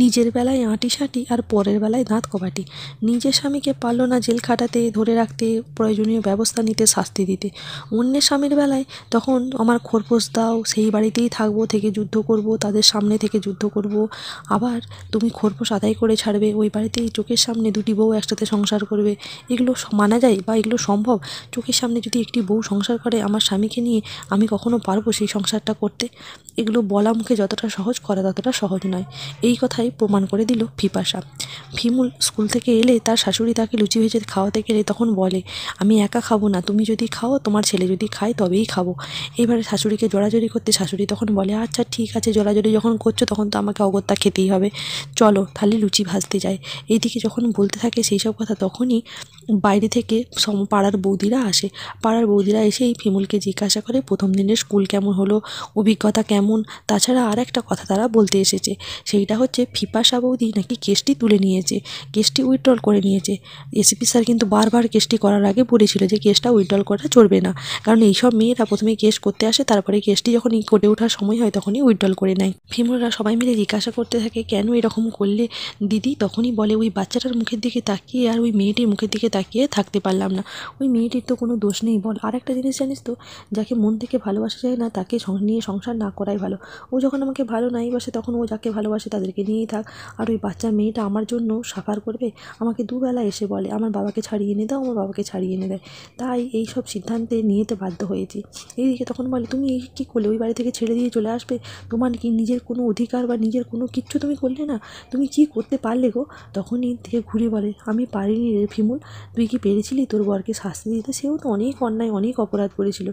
নিজের বেলায় আঁটিসাঁটি আর পরের বেলায় দাঁত কবাটি। নিজের স্বামীকে পারল না জেল খাটাতে, ধরে রাখতে, প্রয়োজনীয় ব্যবস্থা নিতে, শাস্তি দিতে। অন্যের স্বামীর বেলায় তখন আমার খোরপোশ দাও, সেই বাড়িতেই থাকবো, থেকে যুদ্ধ করব, তাদের সামনে থেকে যুদ্ধ করব। আবার তুমি খোরপোশ আদায় করে ছাড়বে, ওই বাড়িতেই চোখের সামনে দুটি বউ একসাথে সংসার করবে। এগুলো মানা যায় বা এগুলো সম্ভব? চোখের সামনে যদি একটি বউ সংসার করে আমার স্বামীকে নিয়ে, আমি কখনো পারবো সেই সংসারটা করতে? এগুলো বলা মুখে যতটা সহজ, করা ততটা সহজ নয়। এই কথাই প্রমাণ করে দিল ফিপাশা। ফিমুল স্কুল থেকে এলে তার শাশুড়ি তাকে লুচি ভেজে খাওয়াতে গেলে তখন বলে, আমি একা খাবো না, তুমি যদি খাও, তোমার ছেলে যদি খায় তবেই খাবো। এবারে শাশুড়িকে জোরাজোরি করতে শাশুড়ি তখন বলে, আচ্ছা ঠিক আছে, জোরাজোরি যখন করছো তখন তো আমাকে অগত্যা খেতেই হবে, চলো তাহলে লুচি ভাজতে যাই। এইদিকে যখন বলতে থাকে সেই সব কথা, তখনই বাইরে থেকে পাড়ার বৌদিরা আসে। পাড়ার বৌদিরা এসে এই ফিমুলকে জিজ্ঞাসা করে প্রথম দিনের স্কুল কেমন হলো, অভিজ্ঞতা কেমন। তাছাড়া আর একটা কথা তারা বলতে এসেছে, সেইটা হচ্ছে ফিপাশা বৌদি নাকি কেসটি তুলে নিয়েছে, কেসটি উইথড্রল করে নিয়েছে। এসিপি স্যার কিন্তু বারবার কেসটি করার আগে বলেছিল যে কেসটা উইথড্রল করা চলবে না, কারণ এইসব মেয়েরা প্রথমে কেস করতে আসে, তারপরে কেসটি যখন কোর্টে ওঠার সময় হয় তখনই উইথড্রল করে নেয়। ফিমুলরা সবাই মিলে জিজ্ঞাসা করতে থাকে, কেন এরকম করলে দিদি? তখনই বলে, ওই বাচ্চাটার মুখের দিকে তাকিয়ে আর ওই মেয়েটির মুখের দিকে তাকিয়ে থাকতে পারলাম না। ওই মেয়েটির তো কোনো দোষ নেই বল। আর একটা জিনিস জানিস তো, যাকে মন থেকে ভালোবাসা যায় না তাকে নিয়ে সংসার না করাই ভালো। ও যখন আমাকে ভালো নাই বাসে, তখন ও যাকে ভালোবাসে তাদেরকে নিয়েই থাক। আর ওই বাচ্চা মেয়েটা আমার জন্য সাফার করবে, আমাকে দুবেলা এসে বলে আমার বাবাকে ছাড়িয়ে এনে দাও, আমার বাবাকে ছাড়িয়ে এনে দেয়। তাই এই সব সিদ্ধান্তে নিতে বাধ্য হয়েছি। এইদিকে তখন বলে, তুমি এই কী করলে? ওই বাড়ি থেকে ছেড়ে দিয়ে চলে আসবে? তোমার কি নিজের কোনো অধিকার বা নিজের কোনো কিচ্ছু তুমি করলে না? তুমি কি করতে পারলে গো? তখনই থেকে ঘুরে বলে, আমি পারিনি রে ফিমুল, তুই কি পেরেছিলি তোর বরকে শাস্তি দিতে? সেও তো অনেক অন্যায়, অনেক অপরাধ করেছিল।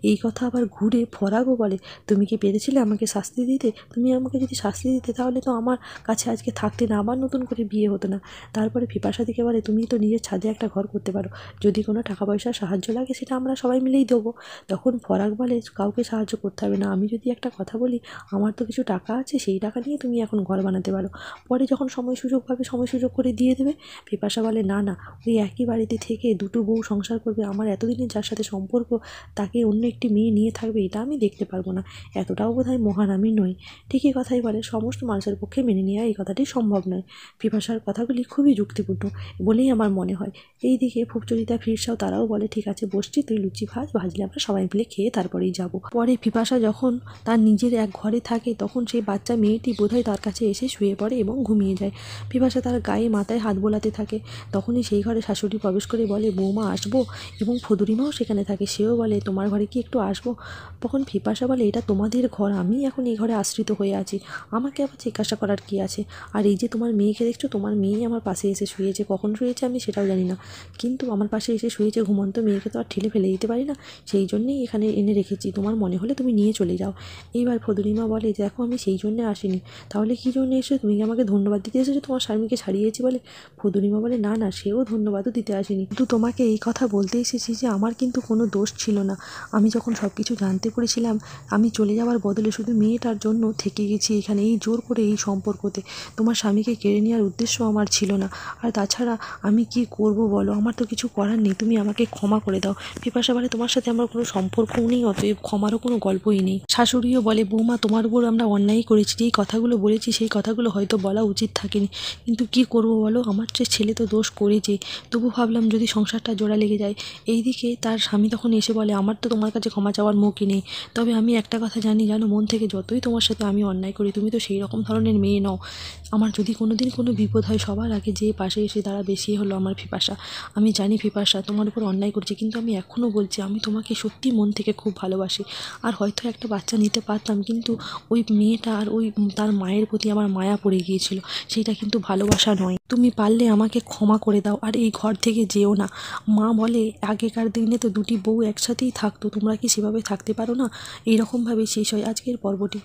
এই কথা আবার ঘুরে ফরাগও বলে, তুমি কি পেরেছিলে আমাকে শাস্তি দিতে? তুমি আমাকে যদি শাস্তি দিতে তাহলে তো আমার কাছে আজকে থাকতে না, আবার নতুন করে বিয়ে হতো না। তারপরে ফিপাশা দিকে বলে, তুমি তো নিজের ছাদে একটা ঘর করতে পারো, যদি কোনো টাকা পয়সার সাহায্য লাগে সেটা আমরা সবাই মিলেই দেবো। তখন ফরাক বলে, কাউকে সাহায্য করতে হবে না, আমি যদি একটা কথা বলি, আমার তো কিছু টাকা আছে, সেই টাকা নিয়ে তুমি এখন ঘর বানাতে পারো, পরে যখন সময় সুযোগ পাবে সময় সুযোগ করে দিয়ে দেবে। ফিপাশা বলে, না না, ওই একই বাড়িতে থেকে দুটো বউ সংসার করবে, আমার এতদিনের যার সাথে সম্পর্ক তাকে অন্য একটি মেয়ে নিয়ে থাকবে, এটা আমি দেখতে পারবো না, এতটাও বোধহয় মহান আমি নই। ঠিকই কথাই বলে, সমস্ত মানুষের পক্ষে মেনে নেওয়া এই কথাটি সম্ভব নয়। ফিপাশার কথাগুলি খুবই যুক্তিপূর্ণ বলেই আমার মনে হয়। এইদিকে ফুপচরিতা ফিরসাও তারাও বলে, ঠিক আছে বসছি, তুই লুচি ভাজলে আমরা সবাই মিলে খেয়ে তারপরেই যাব। পরে ফিপাশা যখন তার নিজের এক ঘরে থাকে, তখন সেই বাচ্চা মেয়েটি বোধহয় তার কাছে এসে শুয়ে পড়ে এবং ঘুমিয়ে যায়। ফিপাশা তার গায়ে মাথায় হাত বোলাতে থাকে, তখনই সেই ঘরে শাশুড়ি প্রবেশ করে বলে, বৌমা আসবো? এবং ফদুরিমাও সেখানে থাকে, সেও বলে, তোমার ঘরে কি একটু আসবো? তখন ফিপাশা বলে, এটা তোমাদের ঘর, আমি এখন এই ঘরে আশ্রিত হয়ে আছি, আমাকে আবার জিজ্ঞাসা করার কী আছে? আর এই যে তোমার মেয়েকে দেখছো, তোমার মেয়েই আমার পাশে এসে শুয়েছে, কখন শুয়েছে আমি সেটাও জানি না, কিন্তু আমার পাশে এসে শুয়েছে, ঘুমন্ত মেয়েকে তো আর ঠেলে ফেলে দিতে পারি না, সেই জন্যেই এখানে এনে রেখেছি, তোমার মনে হলে তুমি নিয়ে চলে যাও। এইবার ফদুরিমা বলে, দেখো আমি সেই জন্যে আসিনি, তাহলে কী জন্য এসে? তুমি কি আমাকে ধন্যবাদ দিতে এসেছো তোমার স্বামীকে ছাড়িয়েছি বলে? ফদুরিমা বলে, না না, সেও ধন্যবাদও দিতে আসেনি, কিন্তু তোমাকে এই কথা বলতে এসেছি যে আমার কিন্তু কোনো দোষ ছিল না, আমি যখন সব কিছু জানতে পেরেছিলাম, আমি চলে যাওয়ার বদলে শুধু মেয়েটার জন্য থেকে গেছি এখানে, এই জোর করে এই সম্পর্কতে, তোমার স্বামীকে কেড়ে নেওয়ার উদ্দেশ্য আমার ছিল না। আর তাছাড়া আমি কি করব বলো, আমার তো কিছু করার নেই, তুমি আমাকে ক্ষমা করে দাও। ফিপাশা বলে, তোমার সাথে আমার কোনো সম্পর্কও নেই, অতএব ক্ষমারও কোনো গল্পই নেই। শাশুড়িও বলে, বৌমা তোমার উপর আমরা অন্যায় করেছি, যেই কথাগুলো বলেছি সেই কথাগুলো হয়তো বলা উচিত থাকেনি, কিন্তু কি করব বলো, আমার যে ছেলে তো দোষ করেছে, তবু ভাবলাম যদি সংসারটা জোড়া লেগে যায়। এইদিকে তার স্বামী তখন এসে বলে, আমার তো তোমার কাছে ক্ষমা চাওয়ার মুখই নেই, তবে আমি একটা কথা জানি, জানো, মন থেকে যতই তোমার সাথে আমি অন্যায় করি, তুমি তো সেই রকম ধরনের মেয়ে নও। আমার যদি কোনো দিন কোনো বিপদ হয়, সবার আগে যে পাশে এসে দাঁড়াবে সে হলো আমার ফিপাশা। আমি জানি ফিপাশা তোমার উপর অন্যায় করছে, কিন্তু আমি এখনও বলছি, আমি তোমাকে সত্যি মন থেকে খুব ভালোবাসি। আর হয়তো একটা বাচ্চা নিতে পারতাম, কিন্তু ওই মেয়েটা আর ওই তার মায়ের প্রতি আমার মায়া পড়ে গিয়েছিল, সেটা কিন্তু ভালোবাসা নয়। তুমি পারলে আমাকে ক্ষমা করে দাও, আর এই ঘর থেকে যেও না। মা বলে, আগেকার দিনে তো দুটি বউ একসাথেই থাকতো, তোমরা কি সেভাবে থাকতে পারো না? এইরকমভাবে শেষ হয় আজকের পর্বটি।